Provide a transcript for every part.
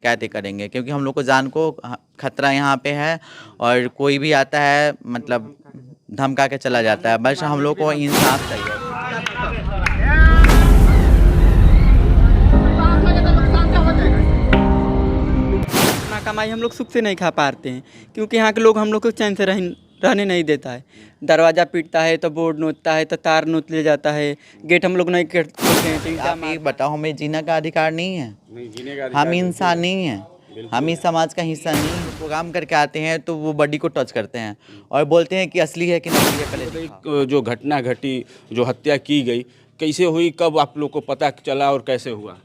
शिकायतें करेंगे, क्योंकि हम लोग को जान को खतरा यहाँ पे है और कोई भी आता है मतलब धमका के चला जाता है। बस हम लोग को इंसाफ चाहिए। अपना कमाई हम लोग सुख से नहीं खा पाते हैं, क्योंकि यहाँ के लोग हम लोग को चैन से रहने नहीं देता है। दरवाज़ा पीटता है तो बोर्ड नोचता है तो तार नोच ले जाता है, गेट हम लोग नहीं खोलते हैं तो ईंटा आप ये बताओ, हमें जीने का अधिकार नहीं है? जीने का अधिकार हम इंसान नहीं हैं, हम इस समाज का हिस्सा नहीं हैं। प्रोग्राम करके आते हैं तो वो बॉडी को टच करते हैं और बोलते हैं कि असली है कि नकली है, पहले दिखाओ। जो घटना घटी, जो हत्या की गई, कैसे हुई, कब आप लोग को पता चला और कैसे हुआ?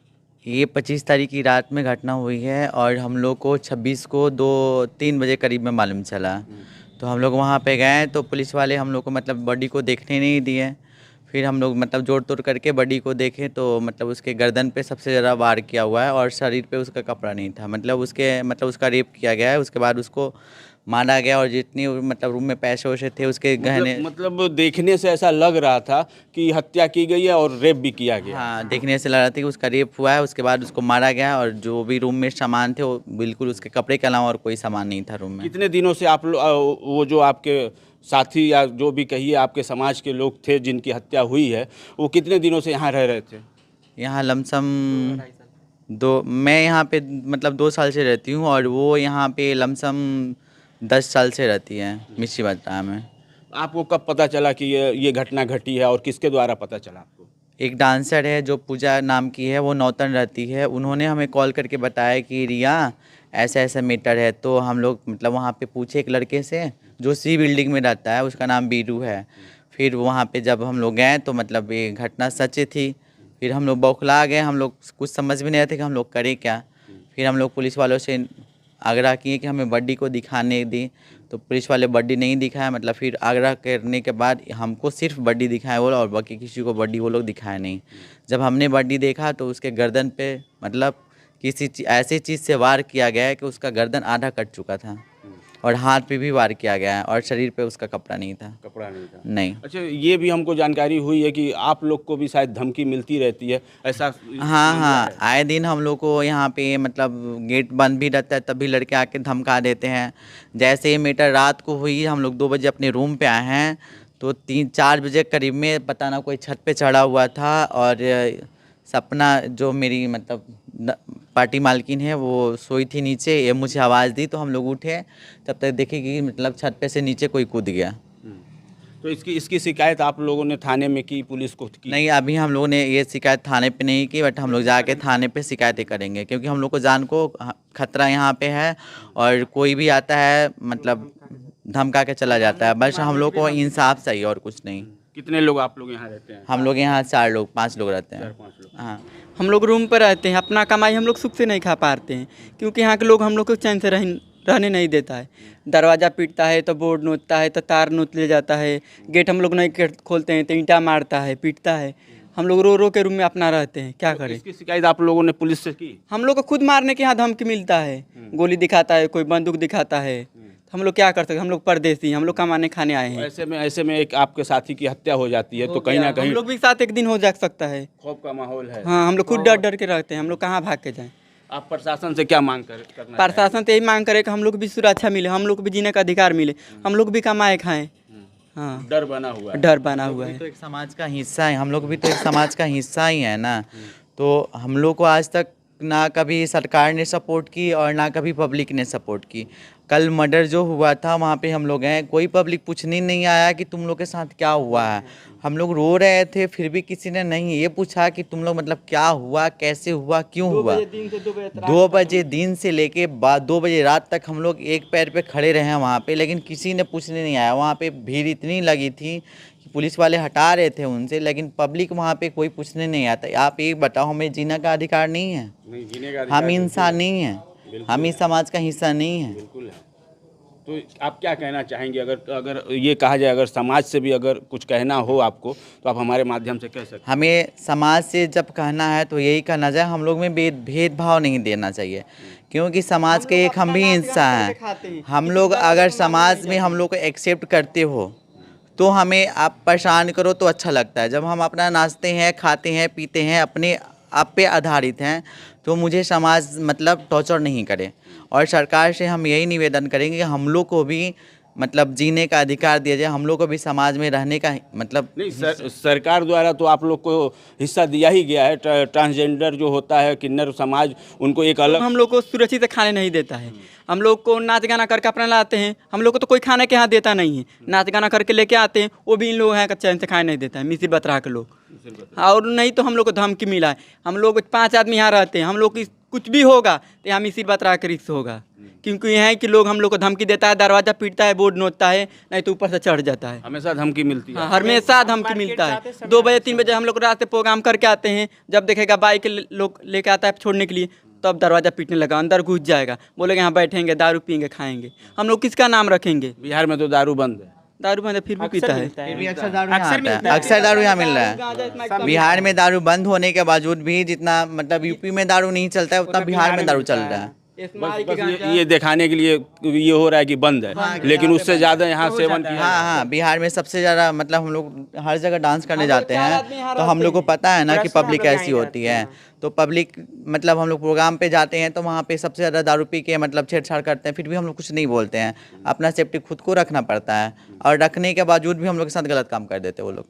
ये 25 तारीख की रात में घटना हुई है और हम लोग को 26 को 2-3 बजे करीब में मालूम चला। तो हम लोग वहाँ पे गए तो पुलिस वाले हम लोग को मतलब बॉडी को देखने नहीं दिए। फिर हम लोग मतलब जोड़ तोड़ करके बॉडी को देखे तो मतलब उसके गर्दन पे सबसे ज़्यादा वार किया हुआ है और शरीर पे उसका कपड़ा नहीं था, मतलब उसका रेप किया गया है। उसके बाद उसको मारा गया और जितनी मतलब रूम में पैसे वैसे थे उसके गहने मतलब देखने से ऐसा लग रहा था कि हत्या की गई है और रेप भी किया गया। हाँ, देखने से लग रहा था कि उसका रेप हुआ है। उसके बाद उसको मारा गया और जो भी रूम में सामान थे वो बिल्कुल उसके कपड़े के अलावा और कोई सामान नहीं था रूम में। कितने दिनों से आप वो जो आपके साथी या जो भी कहिए आपके समाज के लोग थे जिनकी हत्या हुई है, वो कितने दिनों से यहाँ रह रहे थे? यहाँ लमसम मैं यहाँ पे मतलब 2 साल से रहती हूँ और वो यहाँ पे लमसम 10 साल से रहती है मिश्री बाजार में। आपको कब पता चला कि ये घटना घटी है और किसके द्वारा पता चला आपको? एक डांसर है जो पूजा नाम की है, वो नौतन रहती है, उन्होंने हमें कॉल करके बताया कि रिया ऐसा ऐसा मैटर है। तो हम लोग मतलब वहाँ पे पूछे एक लड़के से जो सी बिल्डिंग में रहता है, उसका नाम बीरू है। फिर वहाँ पे जब हम लोग गए तो मतलब ये घटना सच थी। फिर हम लोग बौखला गए, हम लोग कुछ समझ भी नहीं रहे थे कि हम लोग करें क्या। फिर हम लोग पुलिस वालों से आग्रह किए कि हमें बॉडी को दिखाने दी, तो पुलिस वाले बॉडी नहीं दिखाया। मतलब फिर आग्रह करने के बाद हमको सिर्फ बॉडी दिखाया वो, और बाकी किसी को बॉडी वो लोग दिखाया नहीं। जब हमने बॉडी देखा तो उसके गर्दन पे मतलब किसी ऐसी चीज़ से वार किया गया है कि उसका गर्दन आधा कट चुका था और हाथ पे भी वार किया गया है और शरीर पे उसका कपड़ा नहीं था। कपड़ा नहीं था? नहीं। अच्छा, ये भी हमको जानकारी हुई है कि आप लोग को भी शायद धमकी मिलती रहती है, ऐसा? हाँ, आए दिन हम लोग को यहाँ पे मतलब गेट बंद भी रहता है तब भी लड़के आके धमका देते हैं। जैसे ये मैटर रात को हुई, हम लोग 2 बजे अपने रूम पे आए हैं तो 3-4 बजे करीब में पता ना कोई छत पे चढ़ा हुआ था और सपना जो मेरी मतलब पार्टी मालकिन है वो सोई थी नीचे, ये मुझे आवाज़ दी तो हम लोग उठे, तब तक देखे कि मतलब छत पे से नीचे कोई कूद गया। तो इसकी शिकायत आप लोगों ने थाने में की, पुलिस को की? नहीं, अभी हम लोगों ने ये शिकायत थाने पे नहीं की, बट हम लोग जाके थाने पे शिकायतें करेंगे, क्योंकि हम लोग को जान को खतरा यहाँ पे है और कोई भी आता है मतलब धमका के चला जाता है। बस हम लोग को इंसाफ चाहिए और कुछ नहीं। कितने लोग आप लोग यहाँ रहते हैं? हम लोग यहाँ 4-5 लोग रहते हैं। 4-5 लोग। हाँ, हम लोग रूम पर रहते हैं, अपना कमाई हम लोग सुख से नहीं खा पाते हैं, क्योंकि यहाँ के लोग हम लोग को चैन से रहने नहीं देता है। दरवाज़ा पीटता है तो बोर्ड नोचता है तो तार नोच ले जाता है, गेट हम लोग नहीं खोलते हैं तो ईंटा मारता है, पीटता है। हम लोग रो रो के रूम में अपना रहते हैं, क्या करें। इसकी शिकायत आप लोगों ने पुलिस से की? हम लोग को खुद मारने के यहाँ धमकी मिलता है, गोली दिखाता है, कोई बंदूक दिखाता है, तो हम लोग क्या कर सकते हैं। हम लोग परदेसी, हम लोग कमाने खाने आए हैं। ऐसे में एक आपके साथी की हत्या हो जाती है तो कहीं ना कहीं हम लोग भी साथ एक दिन हो जा सकता है। खौफ का माहौल है। हाँ, हम लोग खुद डर डर के रहते हैं, हम लोग कहाँ भाग के जाएं। आप प्रशासन से क्या मांग करना प्रशासन से यही मांग करे कि हम लोग भी सुरक्षा मिले, हम लोग भी जीने का अधिकार मिले, हम लोग भी कमाए खाएं। हाँ, डर बना हुआ है? डर बना हुआ है। तो एक समाज का हिस्सा है, हम लोग भी तो एक समाज का हिस्सा ही है ना। तो हम लोग को आज तक ना कभी सरकार ने सपोर्ट की और ना कभी पब्लिक ने सपोर्ट की। कल मर्डर जो हुआ था वहाँ पे हम लोग गए, कोई पब्लिक पूछने नहीं आया कि तुम लोग के साथ क्या हुआ है। हम लोग रो रहे थे फिर भी किसी ने नहीं ये पूछा कि तुम लोग मतलब क्या हुआ, कैसे हुआ, क्यों हुआ। 2 बजे दिन से लेके 2 बजे रात तक हम लोग एक पैर पे खड़े रहे हैं वहाँ पे, लेकिन किसी ने पूछने नहीं आया। वहाँ पे भीड़ इतनी लगी थी कि पुलिस वाले हटा रहे थे उनसे, लेकिन पब्लिक वहाँ पे कोई पूछने नहीं आता। आप एक बताओ, हमें जीने का अधिकार नहीं है? नहीं, जीने का अधिकार हम इंसान नहीं हैं, हम इस समाज का हिस्सा नहीं हैं। बिल्कुल है। तो आप क्या कहना चाहेंगे? अगर ये कहा जाए, अगर समाज से भी अगर कुछ कहना हो आपको तो आप हमारे माध्यम से कह सकते हैं। हमें समाज से जब कहना है तो यही कहना चाहिए, हम लोग में भेदभाव नहीं देना चाहिए, क्योंकि समाज के एक हम भी हिस्सा हैं। हम लोग अगर समाज में हम लोग को एक्सेप्ट करते हो तो हमें आप परेशान करो तो अच्छा लगता है। जब हम अपना नाचते हैं, खाते हैं, पीते हैं, अपने आप पे आधारित हैं, तो मुझे समाज मतलब टॉर्चर नहीं करे। और सरकार से हम यही निवेदन करेंगे कि हम लोग को भी मतलब जीने का अधिकार दिया जाए, हम लोग को भी समाज में रहने का मतलब नहीं सरकार द्वारा तो आप लोग को हिस्सा दिया ही गया है। ट्रांसजेंडर जो होता है, किन्नर समाज, उनको एक अलग हम लोग को सुरक्षित से खाने नहीं देता है। हम लोग को नाच गाना करके अपना लाते हैं, हम लोग को तो कोई खाने के यहाँ देता नहीं है। नाच गाना करके लेके आते हैं, वो भी इन लोग हैं चैन से खाने नहीं देता है, मिसिर बतरा के लोग। और नहीं तो हम लोग को धमकी मिला है। हम लोग 5 आदमी यहाँ रहते हैं, हम लोग की कुछ भी होगा तो यहाँ मिसिर बतरा के रिक्स होगा, क्योंकि यहाँ है कि लोग हम लोग को धमकी देता है, दरवाजा पीटता है, बोर्ड नोचता है, नहीं तो ऊपर से चढ़ जाता है। हमेशा धमकी मिलती है। हाँ, हमेशा धमकी मिलता है। 2 बजे 3 बजे हम लोग रात से प्रोग्राम करके आते हैं, जब देखेगा बाइक लोग लेके आता है छोड़ने के लिए, तब दरवाजा पीटने लगा, अंदर घुस जाएगा, बोलेगा यहाँ बैठेंगे, दारू पीएंगे, खाएंगे। हम लोग किसका नाम रखेंगे? बिहार में तो दारू बंद है। दारू बंद है फिर भी पीता है। फिर भी अक्सर दारू यहाँ आता है, अक्सर दारू यहाँ मिल रहा है। बिहार में दारू बंद होने के बावजूद भी जितना मतलब यूपी में दारू नहीं चलता है, उतना बिहार में दारू चल रहा है। बस ये दिखाने के लिए ये हो रहा है कि बंद है, लेकिन उससे ज़्यादा यहाँ सेवन किया। हाँ, बिहार में सबसे ज़्यादा मतलब हम लोग हर जगह डांस करने जाते हैं, तो हम लोग को पता है ना कि पब्लिक ऐसी होती है। तो पब्लिक मतलब हम लोग प्रोग्राम पे जाते हैं तो वहाँ पे सबसे ज़्यादा दारू पी के मतलब छेड़छाड़ करते हैं, फिर भी हम लोग कुछ नहीं बोलते हैं। अपना सेफ्टी खुद को रखना पड़ता है, और रखने के बावजूद भी हम लोग के साथ गलत काम कर देते हैं वो लोग।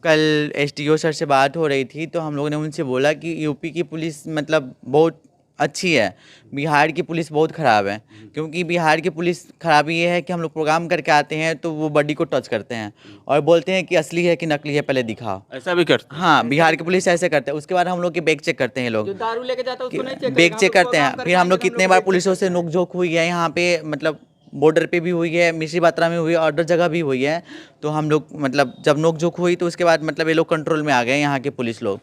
कल एसडीओ सर से बात हो रही थी, तो हम लोगों ने उनसे बोला कि यूपी की पुलिस मतलब बहुत अच्छी है, बिहार की पुलिस बहुत ख़राब है। क्योंकि बिहार की पुलिस खराबी ये है कि हम लोग प्रोग्राम करके आते हैं तो वो बॉडी को टच करते हैं और बोलते हैं कि असली है कि नकली है, पहले दिखाओ। ऐसा भी करते हैं? हाँ, बिहार की पुलिस ऐसे करते हैं। उसके बाद हम लोग के बैग चेक करते हैं, लोग दारू लेके जाता है उसको नहीं चेक बैग चेक करते हैं। फिर हम लोग कितने बार पुलिसों से नोकझोंक हुई है यहाँ पे, मतलब बॉर्डर पे भी हुई है, मिश्री बात्रा में हुई है, और अदर जगह भी हुई है। तो हम लोग मतलब जब नोकझोंक हुई तो उसके बाद मतलब ये लोग कंट्रोल में आ गए यहाँ के पुलिस लोग।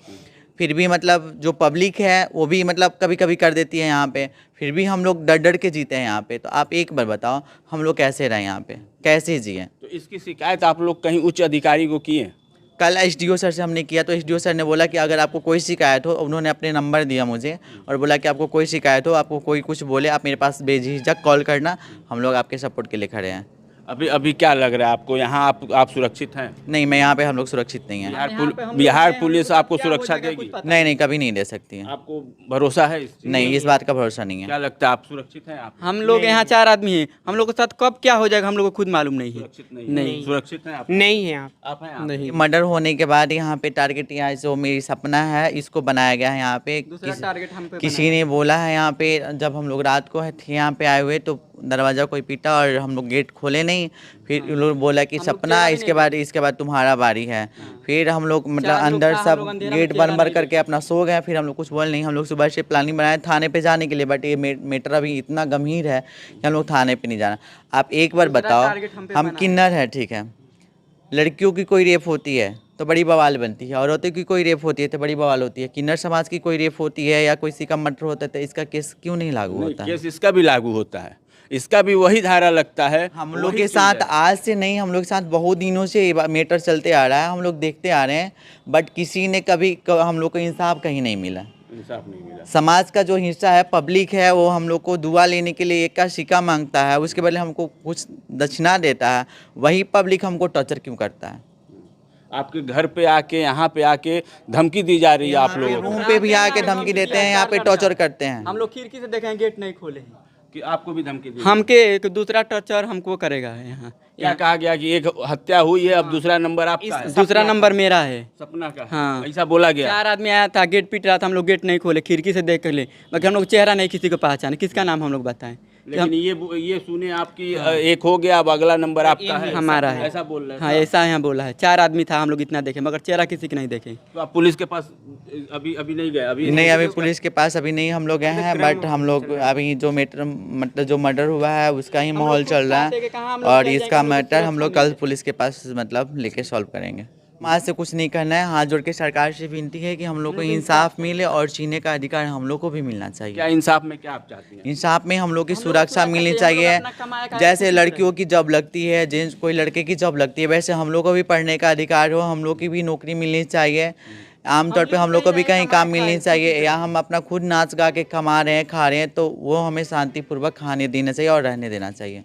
फिर भी मतलब जो पब्लिक है वो भी मतलब कभी कभी कर देती है यहाँ पे, फिर भी हम लोग डर डर के जीते हैं यहाँ पे। तो आप एक बार बताओ हम लोग कैसे रहें यहाँ पे, कैसे जिए? तो इसकी शिकायत आप लोग कहीं उच्च अधिकारी को किए? कल एसडीओ सर से हमने किया, तो एसडीओ सर ने बोला कि अगर आपको कोई शिकायत हो, उन्होंने अपने नंबर दिया मुझे और बोला कि आपको कोई शिकायत हो, आपको कोई कुछ बोले, आप मेरे पास बेझिझक कॉल करना, हम लोग आपके सपोर्ट के लिए खड़े हैं। अभी क्या लग रहा है आपको, यहाँ आप सुरक्षित हैं? नहीं, मैं यहाँ पे हम लोग सुरक्षित नहीं हैं। बिहार पुलिस आपको सुरक्षा देगी? नहीं, कभी नहीं दे सकती है। आपको भरोसा है नहीं, इस बात का भरोसा नहीं है। क्या लगता है आप सुरक्षित हैं? आप हम लोग यहाँ 4 आदमी हैं, हम लोग के साथ कब क्या हो जाएगा हम लोग को खुद मालूम नहीं है। सुरक्षित हैं आप? नहीं है आप हैं? नहीं। मर्डर होने के बाद यहाँ पे टारगेट, यहाँ जो मेरी सपना है इसको बनाया गया है यहाँ पे। दूसरा टारगेट हम पे किसी ने बोला है यहाँ पे, जब हम लोग रात को थे यहाँ पे आए हुए तो दरवाज़ा कोई पीटा और हम लोग गेट खोले नहीं। फिर उन लोग बोला कि सपना, इसके बाद तुम्हारा बारी है। फिर हम लोग मतलब अंदर सब गेट बंद करके अपना सो गए। फिर हम लोग कुछ बोल नहीं, हम लोग सुबह से प्लानिंग बनाए थाने पे जाने के लिए, बट ये मैटर अभी इतना गंभीर है कि हम लोग थाने पे नहीं जाना। आप एक बार बताओ, हम किन्नर है, ठीक है, लड़कियों की कोई रेप होती है तो बड़ी बवाल बनती है, औरतों की कोई रेप होती है तो बड़ी बवाल होती है। किन्नर समाज की कोई रेप होती है या कोई का मर्डर होता है तो इसका केस क्यों नहीं लागू होता है? केस इसका भी लागू होता है, इसका भी वही धारा लगता है। हम लोग के साथ आज से नहीं, हम लोग के साथ बहुत दिनों से ये मैटर चलते आ रहा है, हम लोग देखते आ रहे हैं, बट किसी ने कभी हम लोग को इंसाफ कहीं नहीं मिला। इंसाफ नहीं मिला। समाज का जो हिस्सा है, पब्लिक है, वो हम लोग को दुआ लेने के लिए एक का सिक्का मांगता है, उसके बदले हमको कुछ दक्षिणा देता है। वही पब्लिक हमको टॉर्चर क्यों करता है? आपके घर पे आके, यहाँ पे आके धमकी दी जा रही है आप लोगों को? रूम पे भी आके धमकी देते हैं, यहाँ पे टॉर्चर करते हैं। हम लोग खिड़की से देखें गेट नहीं खोले हैं कि आपको भी धमकी दी? हमके एक दूसरा टॉर्चर हमको करेगा यहाँ। क्या कहा गया कि एक हत्या हुई है, अब दूसरा नंबर आपका है? दूसरा नंबर मेरा है। सपना का? हाँ, ऐसा बोला गया। 4 आदमी आया था, गेट पीट रहा था, हम लोग गेट नहीं खोले, खिड़की से देख ले, बाकी हम लोग चेहरा नहीं किसी को पहचाने, किसका नाम हम लोग बताएं? लेकिन ये सुने आपकी एक हो गया, अब अगला नंबर आपका है, हमारा है, ऐसा बोल रहे हैं? हाँ, ऐसा यहाँ बोला है। 4 आदमी था, हम लोग इतना देखे, मगर चेहरा किसी के नहीं देखे। तो आप पुलिस के पास अभी नहीं गए? अभी पुलिस के पास अभी नहीं हम लोग गए हैं, बट हम लोग अभी जो मैटर मतलब जो मर्डर हुआ है उसका ही माहौल चल रहा है, और इसका मैटर हम लोग कल पुलिस के पास मतलब लेके सॉल्व करेंगे। आज से कुछ नहीं करना है, हाथ जोड़ के सरकार से विनती है कि हम लोग को इंसाफ मिले और जीने का अधिकार हम लोग को भी मिलना चाहिए। क्या इंसाफ में क्या आप चाहती हैं? इंसाफ में हम लोग की सुरक्षा मिलनी चाहिए। जैसे लड़कियों की जॉब लगती है, जेंट्स कोई लड़के की जॉब लगती है, वैसे हम लोग को भी पढ़ने का अधिकार हो, हम लोग की भी नौकरी मिलनी चाहिए। आमतौर पे हम लोग को भी कहीं काम मिलनी चाहिए, या हम अपना खुद नाच गा के कमा रहे हैं, खा रहे हैं, तो वो हमें शांतिपूर्वक खाने देना चाहिए और रहने देना चाहिए।